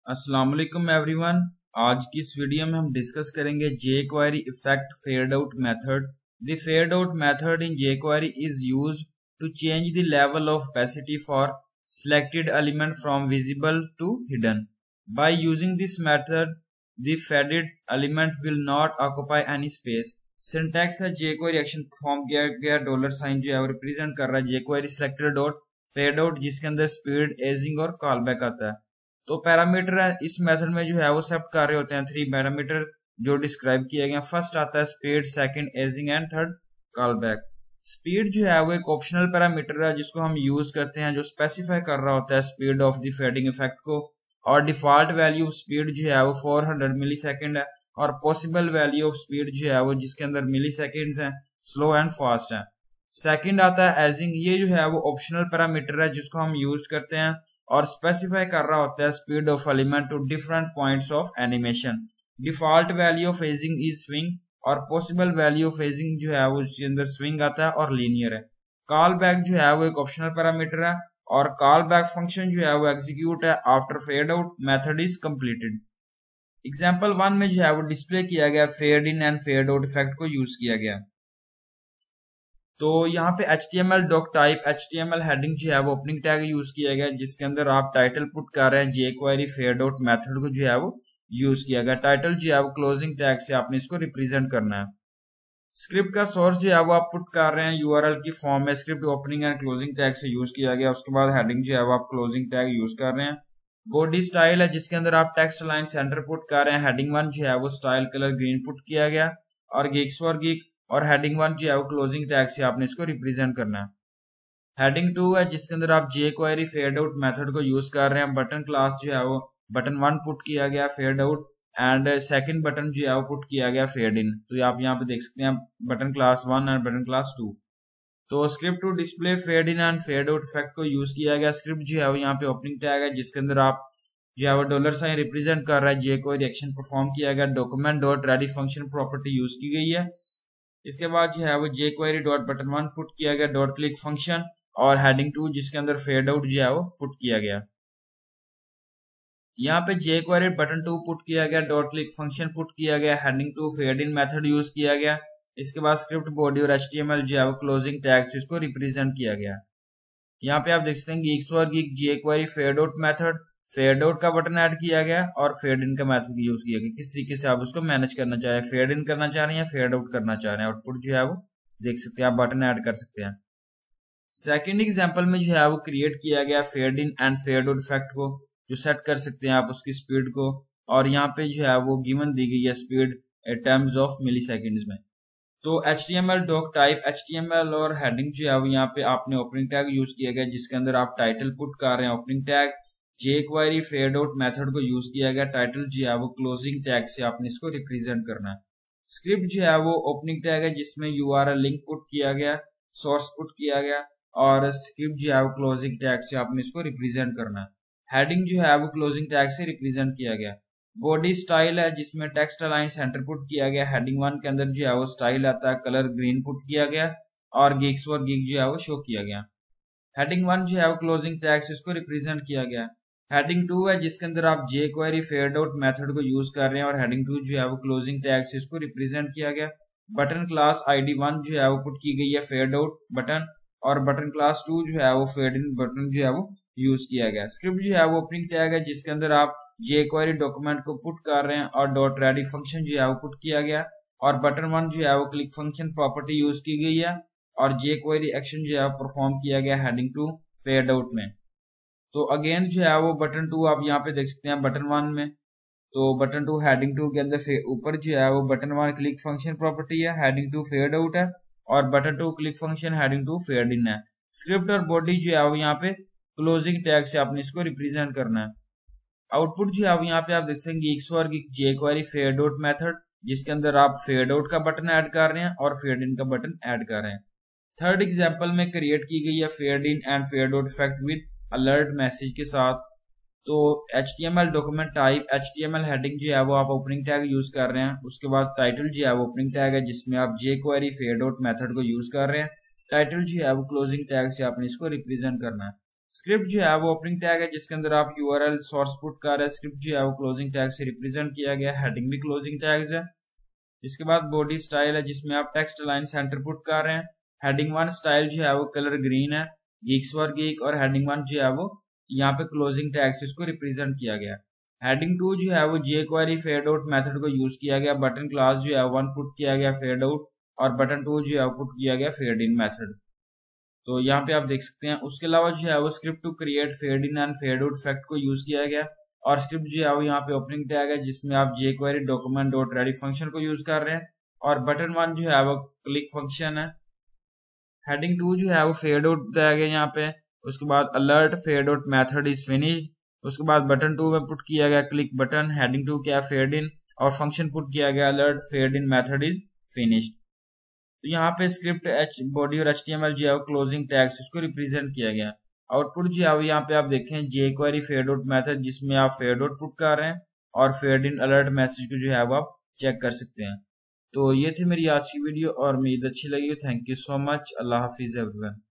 अस्सलाम वालेकुम एवरीवन। आज की इस वीडियो में हम डिस्कस करेंगे jQuery effect fade out method. The fade out method in jQuery is used to change the level of opacity for selected element from visible to hidden. By using this method, the faded element will not occupy any space. Syntax है jQuery action perform किया गया dollar sign जो है वो represent कर रहा है jQuery selector dot fade out, जिसके अंदर स्पीड, एजिंग और कॉलबैक आता है। तो पैरामीटर है इस मेथड में जो है वो सब कर रहे होते हैं 3 पैरामीटर जो डिस्क्राइब किए गए। फर्स्ट आता है speed, second ageing and third callback. Speed जो है वो एक ऑप्शनल पैरामीटर है जिसको हम यूज करते हैं, जो स्पेसिफाई कर रहा होता है speed of the fading effect को, और डिफॉल्ट वैल्यू ऑफ स्पीड जो है वो 400 मिली सेकेंड है, और पॉसिबल वैल्यू ऑफ स्पीड जो है वो जिसके अंदर मिली सेकेंड्स है, स्लो एंड फास्ट है। सेकंड आता है एजिंग। ये जो है वो ऑप्शनल पैरामीटर है जिसको हम यूज करते हैं और स्पेसिफाई कर रहा होता है speed of element to different points of animation. Default value of easing is swing, और पॉसिबल वैल्यू ऑफ एजिंग जो है वो इसके अंदर स्विंग आता है और लीनियर है। कॉल बैक जो है वो एक ऑप्शनल पैरामीटर है, और कॉल बैक फंक्शन जो है वो एग्जीक्यूट है after fade out method is completed. Example 1 में जो है वो डिस्प्ले किया गया fade in and fade out effect को यूज किया गया। तो यहाँ पे HTML doctype HTML heading जो है वो ओपनिंग टैग यूज किया गया, जिसके अंदर आप टाइटल पुट कर रहे हैं jQuery फेड आउट मेथड को जो है वो यूज किया गया। टाइटल जो है वो क्लोजिंग टैग से आपने इसको रिप्रेजेंट करना है। स्क्रिप्ट का सोर्स जो है वो आप पुट कर रहे हैं URL की फॉर्म में, script opening and closing tag से यूज किया गया। उसके बाद हेडिंग जो है वो आप क्लोजिंग टैग यूज कर रहे हैं। बॉडी स्टाइल है जिसके अंदर आप टेक्स्ट लाइन सेंटर पुट कर रहे हैं। हेडिंग 1 जो है वो स्टाइल कलर ग्रीन पुट किया गया, और गिग्स फॉर गिग और हेडिंग 1 जो है वो क्लोजिंग टैग से आपने इसको रिप्रेजेंट करना है। हेडिंग 2 है जिसके अंदर आप jQuery फेड आउट मेथड को यूज कर रहे हैं। बटन क्लास जो है वो बटन 1 पुट किया गया fade out, and second button जो है वो पुट किया गया फेड इन। तो आप यहाँ पे देख सकते हैं button class 1 and button class 2। तो script to display fade in and fade out effect को यूज किया गया। स्क्रिप्ट जो है वो यहाँ पे ओपनिंग टैग है जिसके अंदर आप जो है वो डॉलर साइन रिप्रेजेंट कर रहा है jQuery एक्शन परफॉर्म किया गया। Document dot ready function property use की गई है। इसके बाद जो है वो jQuery डॉट बटन 1 पुट किया गया, डॉट क्लिक फंक्शन, और हेडिंग 2 जिसके अंदर फेड आउट जो है वो पुट किया गया। यहाँ पे jQuery बटन 2 पुट किया गया, डॉट क्लिक फंक्शन पुट किया गया, heading 2 fade in method use किया गया। इसके बाद स्क्रिप्ट बॉडी और HTML जो है वो क्लोजिंग टैग से इसको रिप्रेजेंट किया गया। यहाँ पे आप देख सकते हैं GeeksforGeeks jQuery fade out method, fade out का बटन ऐड किया गया और फेड इन का मेथड यूज किया गया। किस तरीके से आप उसको मैनेज करना चाह रहे हैं, फेड इन करना चाह रहे हैं या फेड आउट करना चाह रहे हैं, आउटपुट जो है वो देख सकते हैं, आप बटन ऐड कर सकते हैं। सेकंड एग्जांपल में जो है वो क्रिएट किया गया fade in and fade out effect को, जो सेट कर सकते हैं आप उसकी स्पीड को, और यहाँ पे जो है वो गिवन दी गई है speed terms of milliseconds में। तो HTML डॉक टाइप HTML और हेडिंग जो है वो यहाँ पे आपने ओपनिंग टैग यूज किया गया जिसके अंदर आप टाइटल पुट कर रहे हैं। Opening tag jQuery fade out method को यूज किया गया। टाइटल जो है वो क्लोजिंग टैग से आपने इसको रिप्रेजेंट करना है। स्क्रिप्ट जो है वो ओपनिंग टैग है जिसमें URL लिंक पुट किया गया, सोर्स पुट किया गया, और स्क्रिप्ट जो है वो क्लोजिंग टैग से आपने इसको रिप्रेजेंट करना है। हेडिंग जो है वो क्लोजिंग टैग से रिप्रेजेंट किया गया। बॉडी स्टाइल है जिसमें टेक्स्ट अलाइन सेंटर पुट किया गया। हेडिंग 1 के अंदर जो है वो स्टाइल आता है, कलर ग्रीन पुट किया गया, और गिग्स फॉर गिग जो है वो शो किया गया। हेडिंग 1 जो है वो क्लोजिंग टैग से इसको रिप्रेजेंट किया गया। हेडिंग 2 है जिसके अंदर आप jQuery फेड आउट मेथड को यूज कर रहे हैं, और हेडिंग 2 जो है वो क्लोजिंग टैग से इसको रिप्रेजेंट किया गया। बटन क्लास ID 1 जो है वो पुट की गई है फेड आउट बटन, और बटन क्लास 2 जो है वो फेड इन बटन जो है वो यूज किया गया। स्क्रिप्ट जो है वो ओपनिंग टैग है जिसके अंदर आप jQuery डॉक्यूमेंट को पुट कर रहे हैं, और डॉट रेडी फंक्शन जो है वो पुट किया गया, और बटन 1 जो है वो क्लिक फंक्शन प्रॉपर्टी यूज की गई है, और jQuery एक्शन जो है परफॉर्म किया गया हेडिंग 2 फेड आउट में। तो अगेन जो है वो बटन 2 आप यहाँ पे देख सकते हैं बटन 1 में। तो बटन 2 हेडिंग 2 के अंदर ऊपर जो है वो बटन 1 क्लिक फंक्शन प्रॉपर्टी है, हेडिंग 2 फेड आउट है, और button 2 click function heading 2 fade in है। स्क्रिप्ट और बॉडी जो है वो यहाँ पे क्लोजिंग टैग से आपने इसको रिप्रेजेंट करना है। आउटपुट जो है वो यहाँ पे आप देख सकते हैं GeeksforGeeks jQuery fade out method जिसके अंदर आप फेड आउट का बटन ऐड कर रहे हैं और फेड इन का बटन ऐड कर रहे हैं। थर्ड एग्जांपल में क्रिएट की गई है fade in and fade out effect with alert message के साथ। तो HTML document type HTML heading जो है वो आप ओपनिंग टैग यूज कर रहे हैं। उसके बाद टाइटल जो है वो ओपनिंग टैग है जिसमें आप jQuery फेड आउट मेथड को यूज कर रहे हैं। टाइटल जो है वो क्लोजिंग टैग से आपने इसको रिप्रेजेंट करना है। स्क्रिप्ट जो है वो ओपनिंग टैग है जिसके अंदर आप यूआरएल सोर्स पुट कर रहे हैं। स्क्रिप्ट जो है वो क्लोजिंग टैग से रिप्रेजेंट किया गया। हेडिंग भी क्लोजिंग टैग्स है। इसके बाद बॉडी स्टाइल है जिसमें आप टेक्स्ट लाइन सेंटर पुट कर रहे हैं। हेडिंग 1 स्टाइल जो है वो कलर ग्रीन है, गीक्स फॉर गीक, और हेडिंग 1 जो है वो यहाँ पे क्लोजिंग टैग से इसको रिप्रेजेंट किया गया। हेडिंग 2 जो है वो jQuery फेड आउट मेथड को यूज किया गया। बटन क्लास जो है 1 पुट किया गया फेड आउट, और बटन 2 जो है पुट किया गया फेड इन मेथड। तो यहाँ पे आप देख सकते हैं। उसके अलावा जो है वो script to create fade in and fade out effect को यूज किया गया। और स्क्रिप्ट जो है वो यहाँ पे ओपनिंग टैग है जिसमें आप jQuery document dot ready function को यूज कर रहे हैं। और बटन 1 जो है वो क्लिक फंक्शन है। हेडिंग 2 जो है वो फेड आउट टैग है यहाँ पे। उसके बाद alert fade out method is finished. उसके बाद बटन 2 में पुट किया गया क्लिक बटन। हेडिंग 2 क्या फेड इन, और फंक्शन पुट किया गया alert fade in method is finished. तो यहाँ पे स्क्रिप्ट बॉडी और HTML जो है वो क्लोजिंग टैग्स उसको रिप्रेजेंट किया गया। आउटपुट जो है वो यहाँ पे आप देखें jQuery फेड आउट मेथड जिसमें आप फेड आउट पुट कर रहे हैं, और फेड इन अलर्ट मैसेज को जो है वो आप चेक कर सकते हैं। तो ये थी मेरी आज की वीडियो और उम्मीद अच्छी लगी। Thank you so much. Allah Hafiz everyone.